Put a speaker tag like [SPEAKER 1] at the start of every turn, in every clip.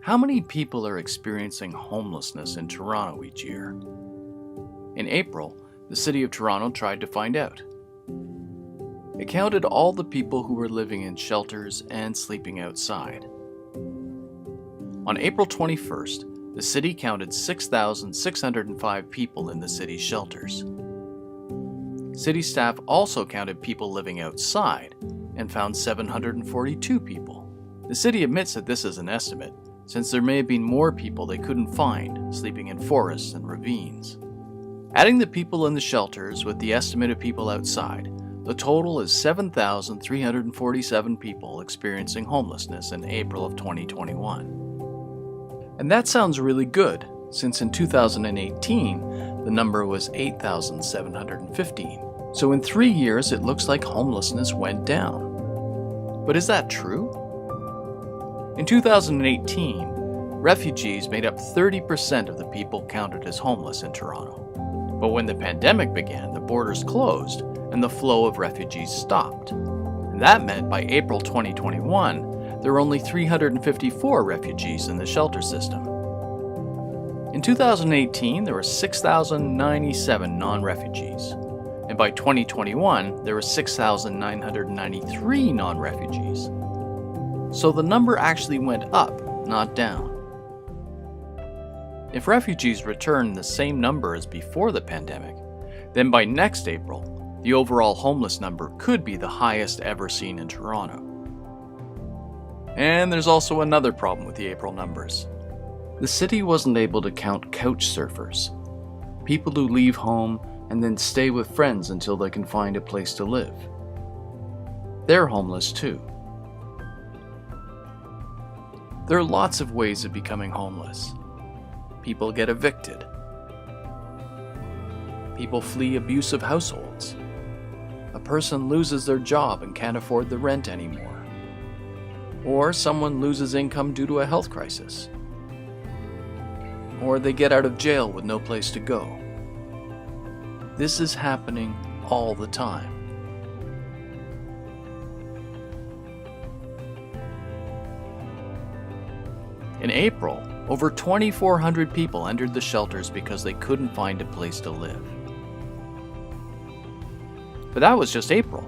[SPEAKER 1] How many people are experiencing homelessness in Toronto each year? In April, the City of Toronto tried to find out. It counted all the people who were living in shelters and sleeping outside. On April 21st, the city counted 6,605 people in the city's shelters. City staff also counted people living outside and found 742 people. The city admits that this is an estimate, since there may have been more people they couldn't find sleeping in forests and ravines. Adding the people in the shelters with the estimate of people outside, the total is 7,347 people experiencing homelessness in April of 2021. And that sounds really good, since in 2018, the number was 8,715. So in 3 years, it looks like homelessness went down. But is that true? In 2018, refugees made up 30% of the people counted as homeless in Toronto. But when the pandemic began, the borders closed and the flow of refugees stopped. And that meant by April 2021, there were only 354 refugees in the shelter system. In 2018, there were 6,097 non-refugees. And by 2021, there were 6,993 non-refugees. So the number actually went up, not down. If refugees return the same number as before the pandemic, then by next April, the overall homeless number could be the highest ever seen in Toronto. And there's also another problem with the April numbers. The city wasn't able to count couch surfers, people who leave home and then stay with friends until they can find a place to live. They're homeless too. There are lots of ways of becoming homeless. People get evicted. People flee abusive households. A person loses their job and can't afford the rent anymore. Or someone loses income due to a health crisis. Or they get out of jail with no place to go. This is happening all the time. In April, over 2,400 people entered the shelters because they couldn't find a place to live. But that was just April.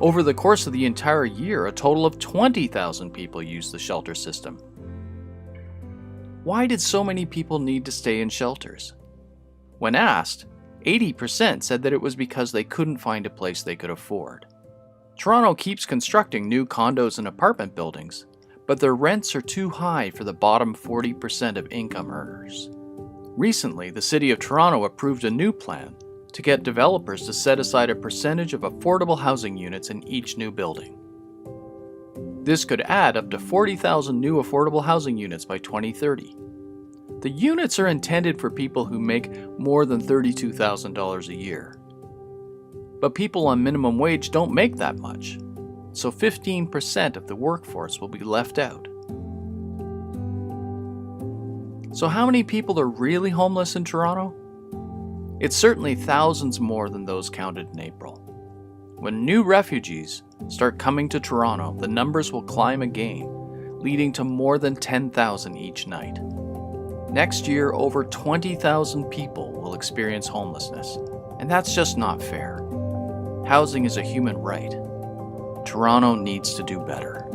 [SPEAKER 1] Over the course of the entire year, a total of 20,000 people used the shelter system. Why did so many people need to stay in shelters? When asked, 80% said that it was because they couldn't find a place they could afford. Toronto keeps constructing new condos and apartment buildings, but their rents are too high for the bottom 40% of income earners. Recently, the City of Toronto approved a new plan to get developers to set aside a percentage of affordable housing units in each new building. This could add up to 40,000 new affordable housing units by 2030. The units are intended for people who make more than $32,000 a year. But people on minimum wage don't make that much, so 15% of the workforce will be left out. So how many people are really homeless in Toronto? It's certainly thousands more than those counted in April. When new refugees start coming to Toronto, the numbers will climb again, leading to more than 10,000 each night. Next year, over 20,000 people will experience homelessness, and that's just not fair. Housing is a human right. Toronto needs to do better.